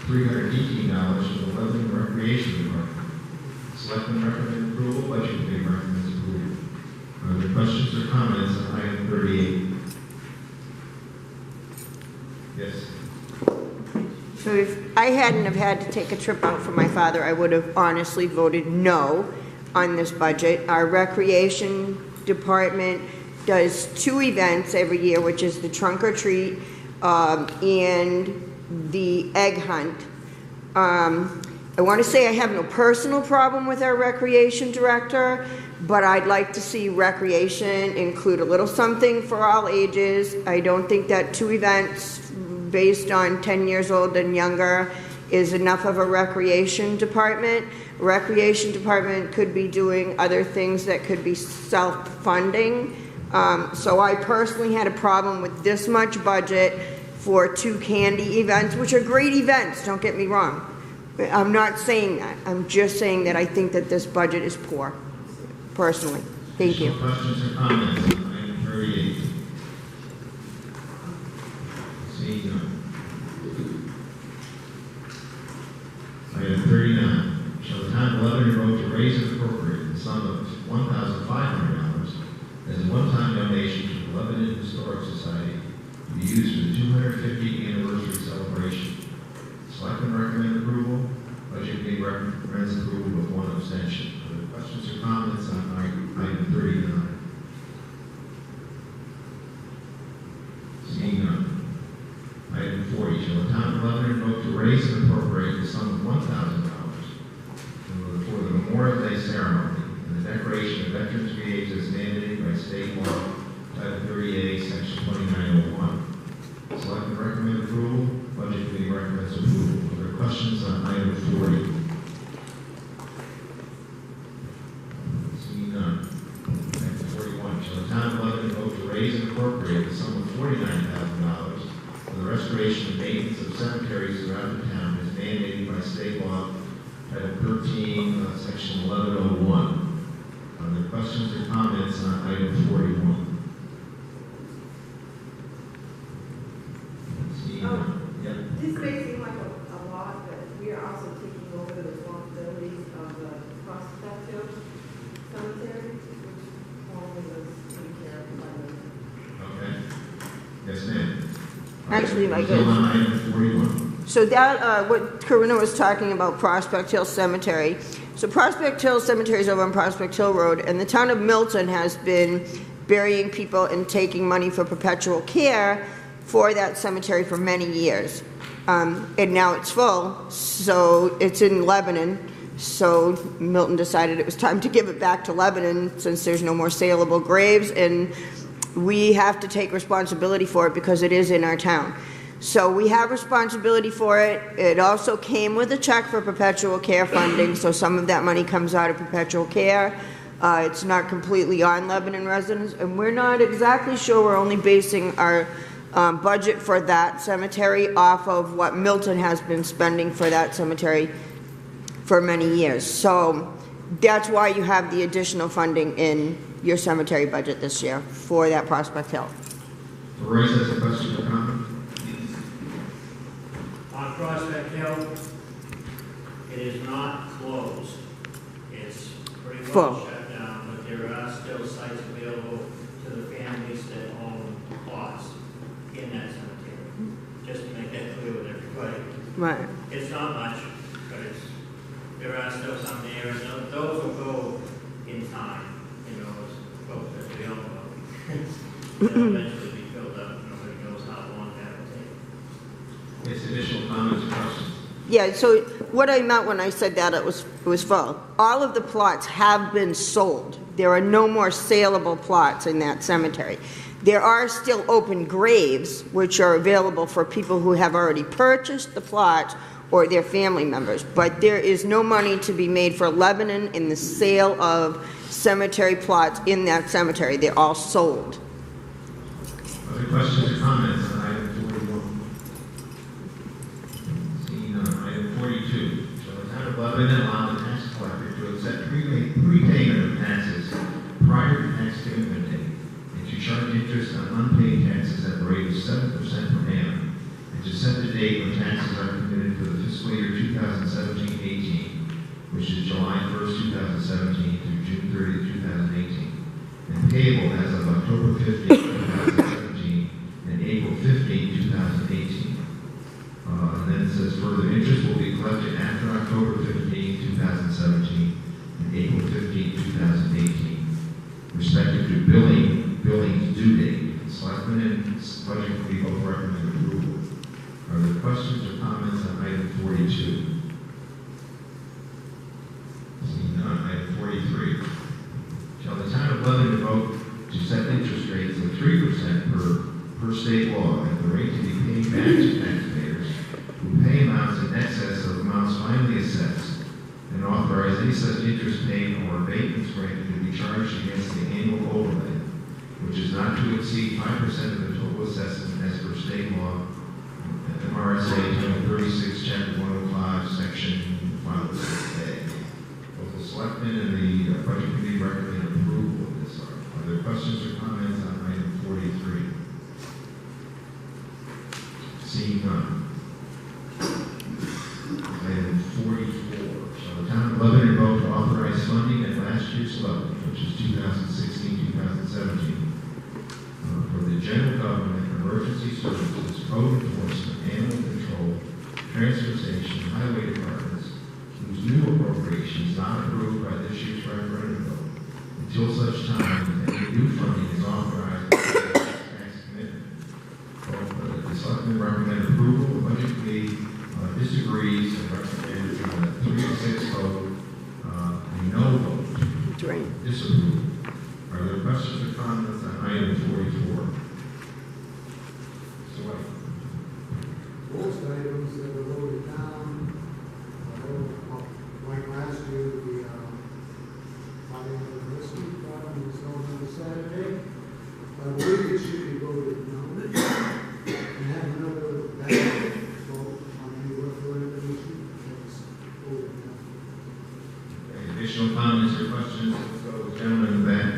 $318 for the Lebanon Recreation Department. Selectmen recommend approval. Budget Committee recommends approval. Are there questions or comments on item 38? Yes. So if I hadn't have had to take a trip out for my father, I would have honestly voted no on this budget. Our recreation department does 2 events every year, which is the trunk or treat and the egg hunt. I want to say I have no personal problem with our recreation director, but I'd like to see recreation include a little something for all ages. I don't think that 2 events based on 10 years old and younger is enough of a recreation department. Recreation department could be doing other things that could be self-funding. So I personally had a problem with this much budget for 2 candy events, which are great events, don't get me wrong. I'm not saying that. I'm just saying that I think that this budget is poor, personally. Thank you. Questions or comments on item 38? Seeing none. Item 39. Shall the town of Lebanon vote to raise and appropriate the sum of $1,500 as a one-time donation to the Lebanon Historic Society to be used for the 250th anniversary celebration? Selectmen recommend approval. Budget Committee recommends approval with 1 abstention. Are there questions or comments on item 39? Seeing none. Item 40. Shall the town of Lebanon vote to raise and appropriate the sum of $1,000 for the Memorial Day ceremony and the decoration of veterans' graves as mandated by state law, Title 38, Section 2901? Selectmen recommend approval. Budget Committee recommends approval. Are there questions on item 40? Seeing none. Item 41. Shall the town of Lebanon vote to raise and appropriate the sum of $49,000 for the restoration and maintenance of cemeteries throughout the town as mandated by state law, Title 13, Section 1101? Are there questions or comments on item 41? Seeing none. This may seem like a lot, but we are also taking over the responsibilities of the Prospective Cemetery, which formerly was taken care of by the... Okay. Yes, ma'am. Actually, my Still good. on item 41. So that, what Karina was talking about, Prospect Hill Cemetery. So Prospect Hill Cemetery is over on Prospect Hill Road, and the town of Milton has been burying people and taking money for perpetual care for that cemetery for many years. And now it's full, so it's in Lebanon. So Milton decided it was time to give it back to Lebanon since there's no more saleable graves, and we have to take responsibility for it because it is in our town. So we have responsibility for it. It also came with a check for perpetual care funding, so some of that money comes out of perpetual care. It's not completely on Lebanon residents, and we're not exactly sure. We're only basing our budget for that cemetery off of what Milton has been spending for that cemetery for many years. So that's why you have the additional funding in your cemetery budget this year for that Prospect Hill. Royce has a question or comment? On Prospect Hill, it is not closed. It's pretty Full. well shut down, but there are still sites available to the families that own plots in that cemetery. Just to make that clear with everybody. Right. It's not much, but there are still some there, and those will go in time. You know, as folks that we don't know. They'll eventually be filled up. Nobody knows how long that will take. Yes, additional comments or questions? Yeah, so what I meant when I said that it was full. All of the plots have been sold. There are no more saleable plots in that cemetery. There are still open graves, which are available for people who have already purchased the plot or their family members. But there is no money to be made for Lebanon in the sale of cemetery plots in that cemetery. They're all sold. Other questions or comments on item 41? Seeing none. Item 42. Shall the town of Lebanon allow the tax collector to accept prepayment of taxes prior to tax commitment date and to charge interest on unpaid taxes at the rate of 7% per annum and to set the date when taxes are committed for the fiscal payable as of October 15, 2017, and April 15, 2018. And then it says further interest will be collected after October 15, 2017, and April 15, 2018, respective to billing's due date. Selectmen and Budget Committee both recommend approval. Are there questions or comments on item 42? Seeing none, item 43. Shall the town of Lebanon vote to set interest rates of 3% per state law at the rate to be paid back to taxpayers who pay amounts in excess of amounts finally assessed, and authorize any such interest paid or abatements granted to be charged against the annual overlay, which is not to exceed 5% of the total assessment as per state law, MRSA Title 36, Chapter 105, Section 506A. Both the Selectmen and the Budget Committee recommend approval of this. Are there questions or comments on item 43? Seeing none. Item 44. Shall the town of Lebanon vote to authorize funding at last year's level, which is 2016-2017, for the general government, emergency services, code enforcement, animal control, transportation, highway departments, whose new appropriation is not approved by this year's referendum vote, until such time that any new funding is authorized by the tax commitment. Both the Selectmen recommend approval. The Budget Committee disagrees and recommends a 3-6 vote, a no vote. That's right. Disapproval. Are there questions or comments on item 44? So what? Most items that were voted down, like last year, the body of the rescue problem was held on Saturday. I believe it should be voted no. And have another ballot vote on any referendum issue that's voted no. Okay, additional comments or questions? Let's go with the gentleman in the back.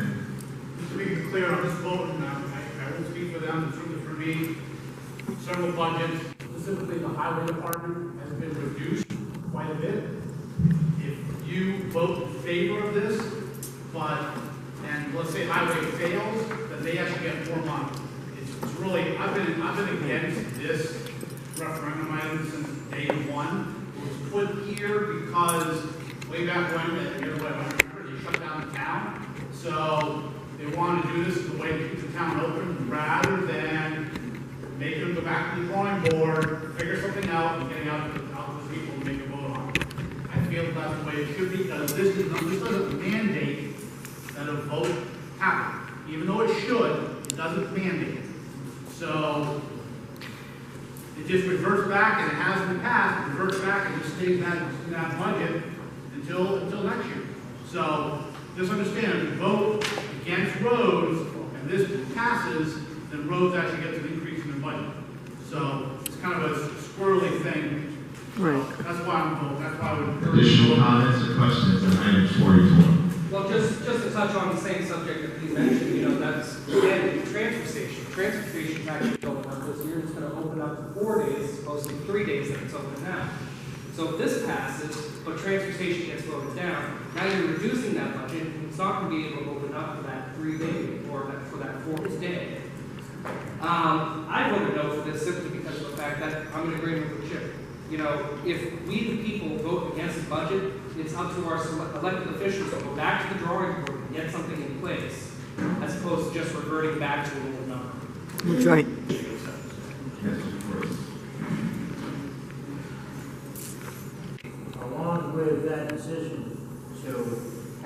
Just to make it clear on this vote, and I won't speak for them, it's really for me. Several budgets, specifically the highway department, has been reduced quite a bit. If you vote in favor of this, and let's say highway fails, then they actually get more money. It's really, I've been against this referendum item since day one. It was put here because way back when, they shut down the town. So they wanted to do this as a way to keep the town open rather than make them go back to the drawing board, figure something out, and getting out to the people to make a vote on it. I feel that's the way it should be, because this doesn't mandate that a vote happen. Even though it should, it doesn't mandate it. So it just reverts back, and it has in the past, it reverts back and just stays in that budget until next year. So just understand, if you vote against roads and this passes, then roads actually gets an increase in the budget. So it's kind of a squirrely thing. Right. That's why I'm voting. That's why I would encourage Additional comments or questions on item 44? Well, just to touch on the same subject that you mentioned, that's, again, the transfer station. Transfer station's actually open up this year. It's going to open up for 4 days, as opposed to 3 days that it's open now. So if this passes, but transfer station gets voted down, now you're reducing that budget, and it's not going to be able to open up for that 3 day or for that 4th day. I voted no for this simply because of the fact that I'm in agreement with Chip. If we, the people, vote against the budget, it's up to our elected officials to go back to the drawing board and get something in place, as opposed to just reverting back to a lower number. That's right. Yes, of course. Along with that decision to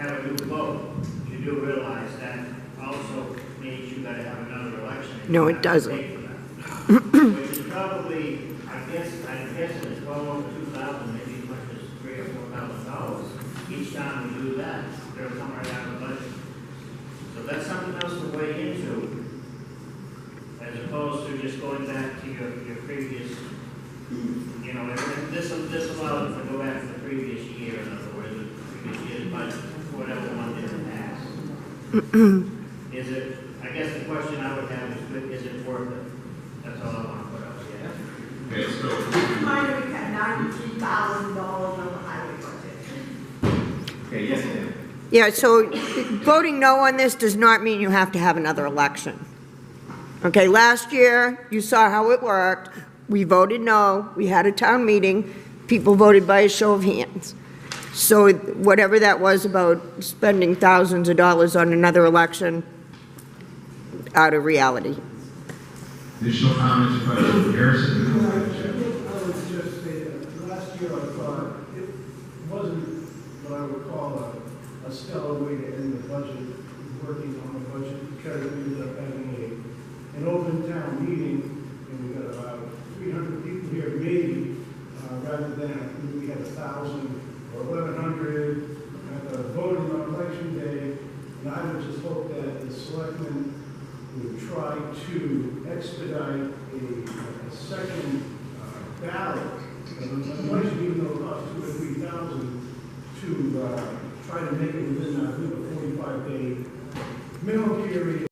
have a new vote, you do realize that also means you gotta have another election. No, it doesn't. Which is probably, I guess it's well over 2,000, maybe as much as $3,000 or $4,000. Each time we do that, it'll come right out of the budget. So that's something else to weigh into, as opposed to just going back to your previous, and this allows us to go back to the previous year, in other words, the previous year's budget, whatever one didn't pass. Is it, I guess the question I would have is it worth it? That's all I want to put out there. Okay, so, Keep in mind that we had $93,000 on the highway budget. okay, yes, ma'am. Yeah, so voting no on this does not mean you have to have another election. Okay, last year, you saw how it worked. We voted no, we had a town meeting, people voted by a show of hands. So whatever that was about spending thousands of dollars on another election, out of reality. Additional comments or questions? Harrison? I would just say that last year I thought it wasn't what I would call a stellar way to end the budget, working on the budget, because we ended up having an open town meeting, and we got about 300 people here, maybe, rather than, I think we had 1,000 or 1,100 at the voting on election day, and I would just hope that the selectmen would try to expedite a second ballot, election, even though it costs 2,000 or 3,000, to try to make it within, I think, a 45-day minimum period.